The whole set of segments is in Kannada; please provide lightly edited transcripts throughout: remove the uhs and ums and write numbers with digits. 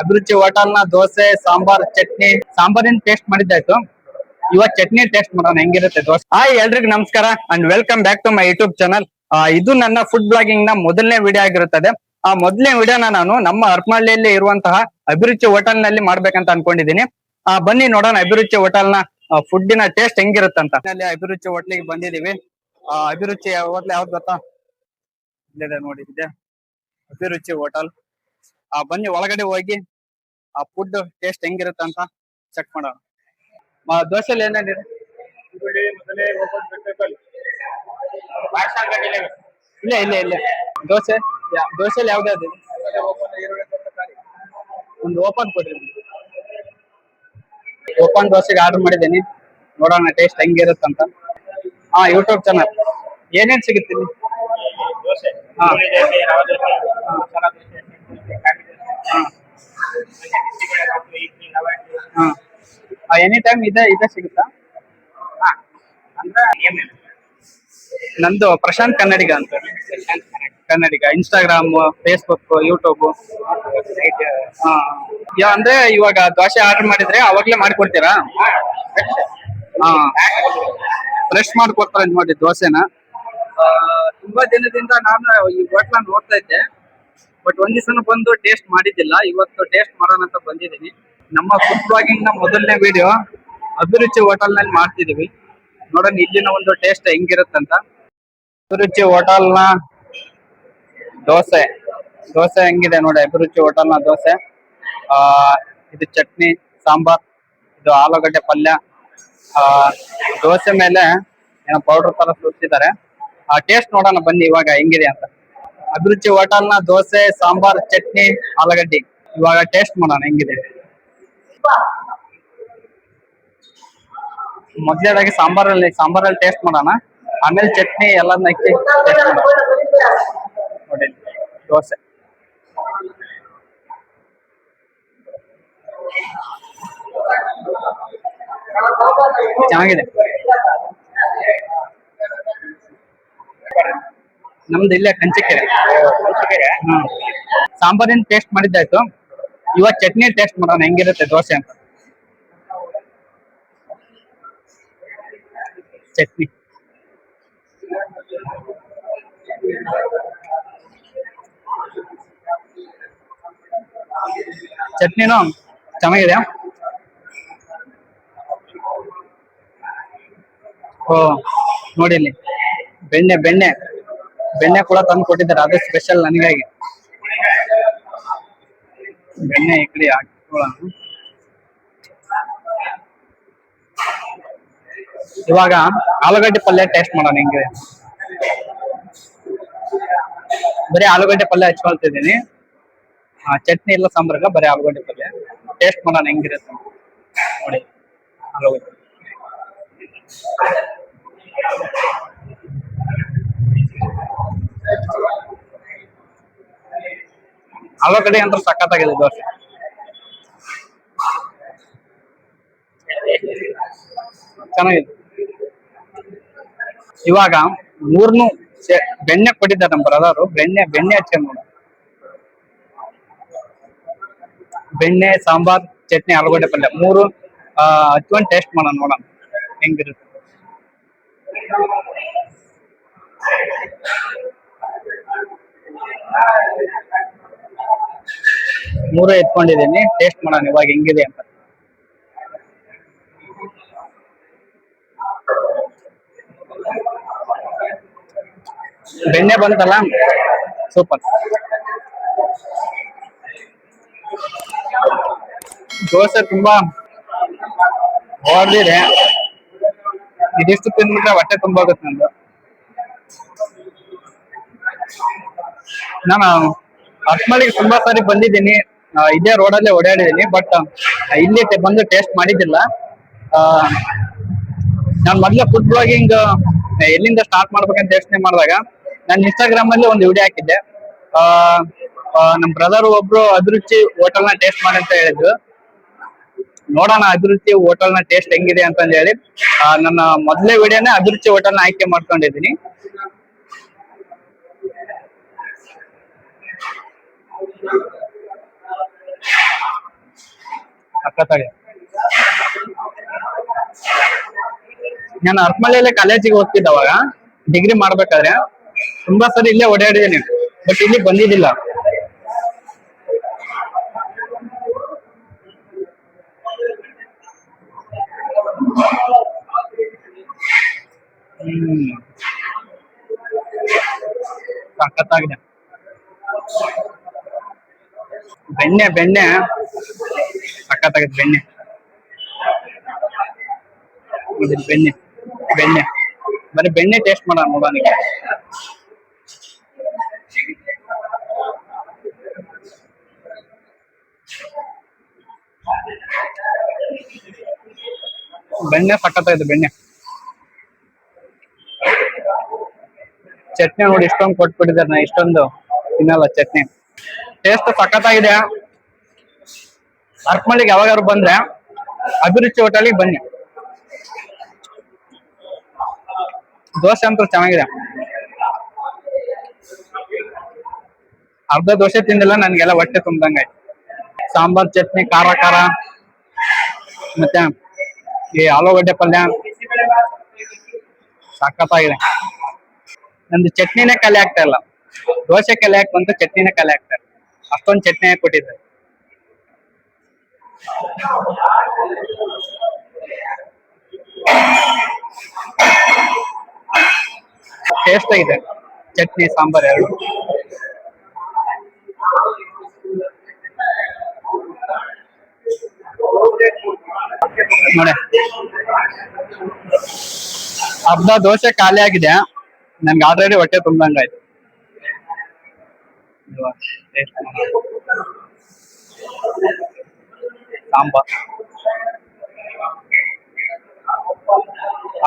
ಅಭಿರುಚಿ ಹೋಟೆಲ್ ನ ದೋಸೆ ಸಾಂಬಾರ್ ಚಟ್ನಿ ಸಾಂಬಾರಿನ ಟೇಸ್ಟ್ ಮಾಡಿದ್ದಾಯ್ತು. ಇವಾಗ ಚಟ್ನಿ ಟೇಸ್ಟ್ ಮಾಡೋಣ ಹೆಂಗಿರುತ್ತೆ ದೋಸೆ. ಹಾಯ್ ಎಲ್ರಿಗೂ ನಮಸ್ಕಾರ and welcome back to my YouTube channel. ಇದು ನನ್ನ ಫುಡ್ ಬ್ಲಾಗಿಂಗ್ ನ ಮೊದಲನೇ ವಿಡಿಯೋ ಆಗಿರುತ್ತದೆ. ಆ ಮೊದಲನೇ ವಿಡಿಯೋನ ನಾನು ನಮ್ಮ ಹರಪನಹಳ್ಳಿಯಲ್ಲಿ ಇರುವಂತಹ ಅಭಿರುಚಿ ಹೋಟೆಲ್ ನಲ್ಲಿ ಮಾಡ್ಬೇಕಂತ ಅನ್ಕೊಂಡಿದ್ದೀನಿ. ಬನ್ನಿ ನೋಡೋಣ ಅಭಿರುಚಿ ಹೋಟೆಲ್ ನ ಫುಡ್ಡಿನ ಟೇಸ್ಟ್ ಹೆಂಗಿರುತ್ತಂತ. ಅಭಿರುಚಿ ಹೋಟ್ಲಿಗೆ ಬಂದಿದೀವಿ. ಅಭಿರುಚಿ ಹೋಟ್ಲ್ ಯಾವ್ದು ಗೊತ್ತಾ? ಇಲ್ಲಿದೆ ನೋಡಿ, ಇದೆ ಅಭಿರುಚಿ ಹೋಟೆಲ್. ಬನ್ನಿ ಒಳಗಡೆ ಹೋಗಿ ಆ ಫುಡ್ ಟೇಸ್ಟ್ ಹೆಂಗಿರುತ್ತೆ ಅಂತ ಚೆಕ್ ಮಾಡೋಣ. ದೋಸೆಲಿ ಏನೇನಿದೆ? ಇಲ್ಲ ಇಲ್ಲ ಇಲ್ಲ ದೋಸೆ ದೋಸೆಲಿ ಯಾವ್ದು ಒಂದು ಓಪನ್ ಕೊಡ್ರಿ. ಓಪನ್ ದೋಸೆಗೆ ಆರ್ಡರ್ ಮಾಡಿದ್ದೀನಿ, ನೋಡೋಣ ಟೇಸ್ಟ್ ಹೆಂಗಿರುತ್ತಂತ. YouTube channel. ಏನೇನ್ ಸಿಗುತ್ತೆ ಇಲ್ಲಿ? ಎನಿ ಟೈಮ್ ಇದೆ ಸಿಗುತ್ತಾ? ನಂದು ಪ್ರಶಾಂತ್ ಕನ್ನಡಿಗ ಅಂತ. ಕನ್ನಡಿಗ ಇನ್ಸ್ಟಾಗ್ರಾಮ್, ಫೇಸ್ಬುಕ್, ಯೂಟ್ಯೂಬ್. ಅಂದ್ರೆ ಇವಾಗ ದೋಸೆ ಆರ್ಡರ್ ಮಾಡಿದ್ರೆ ಅವಾಗ್ಲೇ ಮಾಡ್ಕೊಡ್ತೀರಾ? ಫ್ರೆಶ್ ಮಾಡ್ಕೊಡ್ತಾರೆ ನೋಡಿ ದೋಸೆನ. ತುಂಬಾ ದಿನದಿಂದ ನಾನು ಈ ಹೋಟ್ಲ ನೋಡ್ತಾ ಇದ್ದೆ, ಬಟ್ ಒಂದ್ ದಿವಸನೂ ಬಂದು ಟೇಸ್ಟ್ ಮಾಡಿದ್ದಿಲ್ಲ. ಇವತ್ತು ಟೇಸ್ಟ್ ಮಾಡೋಣ ಅಂತ ಬಂದಿದ್ದೀನಿ. ನಮ್ಮ ಫುಡ್ ಬ್ಲಾಗಿಂಗ್ ನ ಮೊದಲನೇ ವಿಡಿಯೋ ಅಭಿರುಚಿ ಹೋಟೆಲ್ ನಲ್ಲಿ ಮಾಡ್ತಿದೀವಿ. ನೋಡೋಣ ಇಲ್ಲಿನ ಒಂದು ಟೇಸ್ಟ್ ಹೆಂಗಿರುತ್ತಂತ. ಅಭಿರುಚಿ ಹೋಟೆಲ್ ನ ದೋಸೆ ಹೆಂಗಿದೆ ನೋಡಿ. ಅಭಿರುಚಿ ಹೋಟೆಲ್ ನ ದೋಸೆ. ಇದು ಚಟ್ನಿ, ಸಾಂಬಾರ್, ಇದು ಆಲೂಗಡ್ಡೆ ಪಲ್ಯ. ದೋಸೆ ಮೇಲೆ ಏನೋ ಪೌಡರ್ ತರ ಸುತ್ತಿದ್ದಾರೆ. ಟೇಸ್ಟ್ ನೋಡೋಣ ಬನ್ನಿ ಇವಾಗ ಹೆಂಗಿದೆ ಅಂತ. ಅಭಿರುಚಿ ಹೋಟೆಲ್ ನ ದೋಸೆ ಸಾಂಬಾರ್ ಚಟ್ನಿ ಆಲೂಗಡ್ಡೆ ಇವಾಗ ಟೇಸ್ಟ್ ಮಾಡೋಣ ಹೆಂಗಿದೆ. ಮೊದಲನೇದಾಗಿ ಸಾಂಬಾರಲ್ಲಿ ಟೇಸ್ಟ್ ಮಾಡೋಣ, ಆಮೇಲೆ ಚಟ್ನಿ ಎಲ್ಲದನ್ನ ಹಾಕಿ ಟೇಸ್ಟ್ ಮಾಡೋಣ. ನೋಡಿ ದೋಸೆ ಚೆನ್ನಾಗಿದೆ. ನಮ್ದು ಇಲ್ಲೇ ಕಂಚಿಕೆರೆ. ಸಾಂಬಾರಿನ ಟೇಸ್ಟ್ ಮಾಡಿದ್ದಾಯ್ತು, ಇವಾಗ ಚಟ್ನಿ ಟೇಸ್ಟ್ ಮಾಡೋಣ ಹೆಂಗಿರುತ್ತೆ ದೋಸೆ ಅಂತ. ಚಟ್ನಿ ಚಟ್ನಿನೂ ಚೆನ್ನಾಗಿದೆ. ನೋಡಿ ಇಲ್ಲಿ ಬೆಣ್ಣೆ ಕೂಡ ತಂದು ಕೊಟ್ಟಿದ್ದಾರೆ, ಅದು ಸ್ಪೆಷಲ್ ನನಗಾಗಿ. ಬೆಣ್ಣೆ ಈ ಕಡೆ ಹಾಕಿಕೊಳ್ಳೋಣ. ಇವಾಗ ಆಲೂಗಡ್ಡೆ ಪಲ್ಯ ಟೇಸ್ಟ್ ಮಾಡೋಣ ಹೆಂಗಿದೆ. ಬರೀ ಆಲೂಗಡ್ಡೆ ಪಲ್ಯ ಹಚ್ಕೊಳ್ತಿದ್ದೀನಿ. ಚಟ್ನಿ ಎಲ್ಲ ಸಾಂಬಾರಲ್ಲ, ಬರೀ ಆಲೂಗಡ್ಡೆ ಪಲ್ಯ ಟೇಸ್ಟ್ ಮಾಡೋಣ ಹೆಂಗಿರುತ್ತೆ ನೋಡಿ. ಆಲೂಗಡ್ಡೆ ಆಲೂಗಡ್ಡೆ ಅಂತ ಸಖತ್ತಾಗಿದೆ ದೋಸೆ. ಚೆನ್ನಾಗಿದೆ. ಇವಾಗ ಮೂರ್ನು ಬೆಣ್ಣೆ ಕೊಟ್ಟಿದ್ದಾರೆ ನಮ್ಮ ಬ್ರದರು. ಬೆಣ್ಣೆ ಹಚ್ಕೊಂಡ್ ನೋಡ. ಬೆಣ್ಣೆ, ಸಾಂಬಾರ್, ಚಟ್ನಿ, ಆಲೂಗಡ್ಡೆ ಪಲ್ಯ ಮೂರು ಹಚ್ಕೊಂಡ್ ಟೇಸ್ಟ್ ಮಾಡೋಣ, ನೋಡೋಣ ಹೆಂಗಿರುತ್ತೆ. ಮೂರು ಎತ್ಕೊಂಡಿದ್ದೀನಿ, ಟೇಸ್ಟ್ ಮಾಡೋಣ ಇವಾಗ ಹೆಂಗಿದೆ ಅಂತ. ಬೆಣ್ಣೆ ಬಂತಲ್ಲ, ಸೂಪರ್. ದೋಸೆ ತುಂಬಾ ಹೊಡೆದಿದೆ. ಇದಿಷ್ಟು ತಿಂದ್ಬಿಟ್ರೆ ಹೊಟ್ಟೆ ತುಂಬಾ ಆಗುತ್ತೆ ನಂದು. ನಾನು ಹರಪನಹಳ್ಳಿಗೆ ತುಂಬಾ ಸಾರಿ ಬಂದಿದ್ದೀನಿ, ಇದೇ ರೋಡಲ್ಲೇ ಓಡಾಡಿದ್ದೀನಿ, ಬಟ್ ಇಲ್ಲಿ ಬಂದು ಟೇಸ್ಟ್ ಮಾಡಿದ್ದಿಲ್ಲ. ನಾನು ಮೊದ್ಲೇ ಫುಡ್ ಬ್ಲಾಗಿಂಗ್ ಎಲ್ಲಿಂದ ಸ್ಟಾರ್ಟ್ ಮಾಡ್ಬೇಕಂತ ಯೋಚನೆ ಮಾಡಿದಾಗ ನಾನು ಇನ್ಸ್ಟಾಗ್ರಾಮ್ ಅಲ್ಲಿ ಒಂದು ವಿಡಿಯೋ ಹಾಕಿದ್ದೆ. ನಮ್ ಬ್ರದರ್ ಒಬ್ರು ಅಭಿರುಚಿ ಹೋಟೆಲ್ ನ ಟೇಸ್ಟ್ ಮಾಡಿ ಅಂತ ಹೇಳಿದ್ರು. ನೋಡೋಣ ಅಭಿರುಚಿ ಹೋಟೆಲ್ ನ ಟೇಸ್ಟ್ ಹೆಂಗಿದೆ ಅಂತ ಹೇಳಿ ನನ್ನ ಮೊದಲೇ ವಿಡಿಯೋನೇ ಅಭಿರುಚಿ ಹೋಟೆಲ್ ನ ಆಯ್ಕೆ ಮಾಡ್ಕೊಂಡಿದ್ದೀನಿ. ಸಖತ್ತಾಗಿ. ನಾನು ಹರಪನಹಳ್ಳಿಯಲ್ಲಿ ಕಾಲೇಜಿಗೆ ಹೋಗ್ತಿದ್ದೆ ಅವಾಗ, ಡಿಗ್ರಿ ಮಾಡ್ಬೇಕಾದ್ರೆ ತುಂಬಾ ಸರಿ ಇಲ್ಲೇ ಓಡಾಡಿದ್ದೀನಿ, ಬಟ್ ಇಲ್ಲಿ ಬಂದಿದ್ದಿಲ್ಲ. ಹ್ಮ್ ಸಖತ್ತಾಗಿದೆ. ಬೆಣ್ಣೆ ಬೆಣ್ಣೆ ಸಖತ್ತಾಗಿದೆ ಬೆಣ್ಣೆ. ನೋಡಿ ಬೆಣ್ಣೆ ಬೆಣ್ಣೆ ಬರೀ ಬೆಣ್ಣೆ ಟೇಸ್ಟ್ ಮಾಡೋಣ ನೋಡೋಣ. ಬೆಣ್ಣೆ ಸಖತ್ತಾಗಿದೆ ಬೆಣ್ಣೆ. ಚಟ್ನಿ ನೋಡಿ ಇಷ್ಟೊಂದು ಕೊಟ್ಬಿಟ್ಟಿದ್ದಾರೆ, ನಾ ಇಷ್ಟೊಂದು ತಿನ್ನಲ್ಲ ಚಟ್ನಿ. ಟೇಸ್ಟ್ ಸಖತ್ತಾಗಿದೆ. ಹರಪನಹಳ್ಳಿಗೆ ಯಾವಾಗಾದ್ರು ಬಂದ್ರೆ ಅಭಿರುಚಿ ಹೋಟೆಲಿಗೆ ಬನ್ನಿ. ದೋಸೆ ಅಂತೂ ಚೆನ್ನಾಗಿದೆ. ಅರ್ಧ ದೋಸೆ ತಿಂದಿಲ್ಲ, ನನ್ಗೆಲ್ಲ ಹೊಟ್ಟೆ ತುಂಬ್ದಂಗಾಯ್ತು. ಸಾಂಬಾರ್, ಚಟ್ನಿ, ಖಾರ ಖಾರ, ಮತ್ತೆ ಈ ಆಲೂಗಡ್ಡೆ ಪಲ್ಯ ಸಖತ್ತಾಗಿದೆ. ನಂದು ಚಟ್ನಿನೇ ಖಾಲಿ ಆಗ್ತಾ ಇಲ್ಲ. ದೋಸೆ ಖಾಲಿ ಹಾಕಿ ಬಂತು, ಚಟ್ನಿನೇ ಖಾಲಿ ಆಗ್ತಾ ಇಲ್ಲ. ಅಷ್ಟೊಂದು ಚಟ್ನಿ ಹಾಕಿ ಕೊಟ್ಟಿದ್ದಾರೆ. ಟೇಸ್ಟ್ ಆಗಿದೆ ಚಟ್ನಿ ಸಾಂಬಾರ್ ಎರಡು. ನೋಡಿ ಅರ್ಧ ದೋಸೆ ಖಾಲಿ ಆಗಿದೆ, ನನ್ಗೆ ಆಲ್ರೆಡಿ ಹೊಟ್ಟೆ ತುಂಬ್ದಂಗಾಯ್ತು. ಸಾಂಬಾರ್,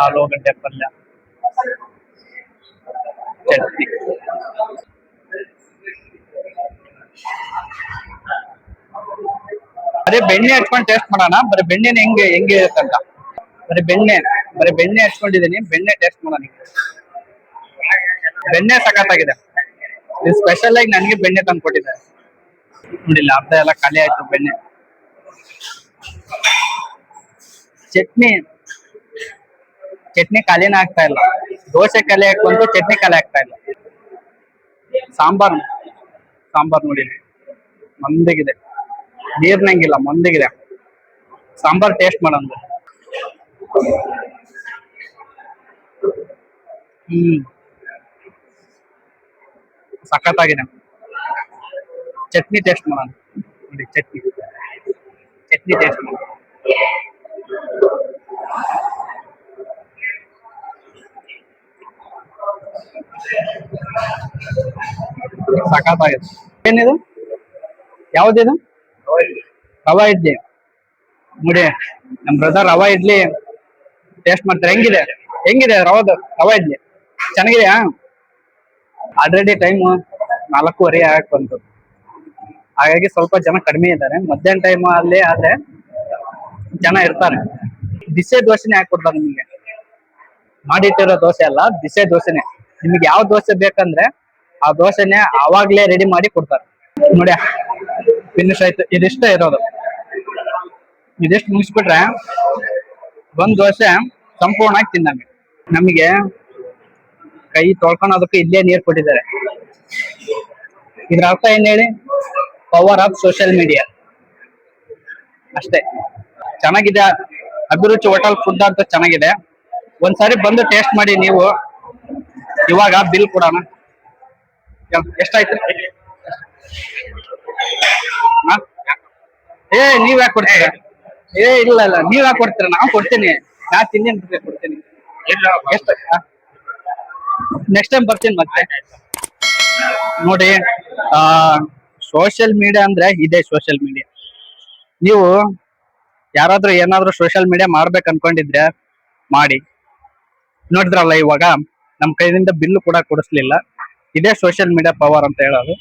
ಆಲೂಗಡ್ಡೆ ಪಲ್ಯ, ಚಟ್ನಿ. ಬರೀ ಬೆಣ್ಣೆ ಹಚ್ಕೊಂಡು ಟೇಸ್ಟ್ ಮಾಡೋಣ. ಬರೀ ಬೆಣ್ಣೆನ ಹೆಂಗೆ ಹೆಂಗೆ ಇರುತ್ತಂತ. ಬರೀ ಬೆಣ್ಣೆ ಹಚ್ಕೊಂಡಿದ್ದೀನಿ, ಬೆಣ್ಣೆ ಟೇಸ್ಟ್ ಮಾಡೋಣ. ಬೆಣ್ಣೆ ಸಖತ್ತಾಗಿದೆ. ಇದು ಸ್ಪೆಷಲ್ ಆಗಿ ನನಗೆ ಬೆಣ್ಣೆ ತಂದು ಕೊಟ್ಟಿದ್ದಾರೆ. ನೋಡಿಲ್ಲ, ಅರ್ಧ ಎಲ್ಲ ಖಾಲಿ ಆಯ್ತು ಬೆಣ್ಣೆ. ಚಟ್ನಿ ಚಟ್ನಿ ಖಾಲಿನೇ ಆಗ್ತಾ ಇಲ್ಲ. ದೋಸೆ ಖಾಲಿ ಹಾಕಿ ಬಂತು, ಚಟ್ನಿ ಖಾಲಿ ಆಗ್ತಾ ಇಲ್ಲ. ಸಾಂಬಾರ್ ಸಾಂಬಾರ್ ನೋಡಿ ಮಂದಿಗಿದೆ, ನೀರ್ನಂಗಿಲ್ಲ, ಮಂದಿಗಿದೆ. ಸಾಂಬಾರ್ ಟೇಸ್ಟ್ ಮಾಡೋಣ. ಸಖತ್ತಾಗಿದೆ. ಚಟ್ನಿ ಟೇಸ್ಟ್ ಮಾಡೋಣ. ನೋಡಿ ಚಟ್ನಿ ಟೇಸ್ಟ್ ಮಾಡೋಣ. ಸಖತ್ತಾಗಿದೆ. ಏನಿದು, ಯಾವ್ದಿದು? ರವಾ ಇಡ್ಲಿ. ನೋಡಿ ನಮ್ ಬ್ರದರ್ ರವಾ ಇಡ್ಲಿ ಟೇಸ್ಟ್ ಮಾಡ್ತಾರೆ. ಹೆಂಗಿದೆ ರವಾ ಇಡ್ಲಿ? ಚೆನ್ನಾಗಿದೆಯಾ? ಆಲ್ರೆಡಿ ಟೈಮ್ 4:30 ಆಗಕ್ ಬಂತು, ಹಾಗಾಗಿ ಸ್ವಲ್ಪ ಜನ ಕಡಿಮೆ ಇದ್ದಾರೆ. ಮಧ್ಯಾಹ್ನ ಟೈಮ್ ಅಲ್ಲಿ ಆದ್ರೆ ಜನ ಇರ್ತಾರೆ. ಬಿಸಿ ದೋಸೆನೆ ಹಾಕೊಡ್ತಾರೆ ನಿಮ್ಗೆ. ಮಾಡಿಟ್ಟಿರೋ ದೋಸೆ ಅಲ್ಲ, ಬಿಸಿ ದೋಸೆನೆ. ನಿಮ್ಗೆ ಯಾವ ದೋಸೆ ಬೇಕಂದ್ರೆ ಆ ದೋಸೆನೆ ಅವಾಗ್ಲೇ ರೆಡಿ ಮಾಡಿ ಕೊಡ್ತಾರೆ. ನೋಡಿ ಫಿನಿಶ್ ಆಯ್ತು. ಇದಿಷ್ಟ ಇರೋದು. ಇದಿಷ್ಟು ಮುಗಿಸ್ಬಿಟ್ರೆ ಒಂದ್ ದೋಸೆ ಸಂಪೂರ್ಣವಾಗಿ ತಿನ್ನಂಗೆ. ನಮಗೆ ಕೈ ತೊಳ್ಕೊಳೋದಕ್ಕೆ ಇಲ್ಲೇ ನೀರ್ ಕೊಟ್ಟಿದ್ದಾರೆ. ಇದ್ರ ಅರ್ಥ ಏನ್ ಹೇಳಿ? ಪವರ್ ಆಫ್ ಸೋಷಿಯಲ್ ಮೀಡಿಯಾ ಅಷ್ಟೇ. ಚೆನ್ನಾಗಿದೆ. ಅಭಿರುಚಿ ಹೋಟೆಲ್ ಫುಡ್ ಅಂತ ಚೆನ್ನಾಗಿದೆ. ಒಂದ್ಸಾರಿ ಬಂದು ಟೇಸ್ಟ್ ಮಾಡಿ ನೀವು. ಇವಾಗ ಬಿಲ್ ಕೊಡೋಣ. ಎಷ್ಟಾಯ್ತು? ನೀವ್ ಯಾಕೆ ಕೊಡ್ತೀರಾ? ಇಲ್ಲ ನೀವ್ ಯಾಕೆ ಕೊಡ್ತೀರಾ? ನಾವ್ ಕೊಡ್ತೀನಿ. ನಾ ತಿಂದಿನ ಕೊಡ್ತೀನಿ. ಎಷ್ಟು? ನೆಕ್ಸ್ಟ್ ಟೈಮ್ ಬರ್ತೀನಿ ಮತ್ತೆ. ನೋಡಿ, ಸೋಷಿಯಲ್ ಮೀಡಿಯಾ ಅಂದ್ರೆ ಇದೆ. ಸೋಷಿಯಲ್ ಮೀಡಿಯಾ ನೀವು ಯಾರಾದ್ರೂ ಏನಾದ್ರೂ ಸೋಷಿಯಲ್ ಮೀಡಿಯಾ ಮಾಡ್ಬೇಕು ಅನ್ಕೊಂಡಿದ್ರೆ ಮಾಡಿ. ನೋಡಿದ್ರಲ್ಲ, ಇವಾಗ ನಮ್ ಕೈಯಿಂದ ಬಿಲ್ಲು ಕೂಡ ಕೊಡಿಸ್ಲಿಲ್ಲ. ಇದೇ ಸೋಷಿಯಲ್ ಮೀಡಿಯಾ ಪವರ್ ಅಂತ ಹೇಳೋದು.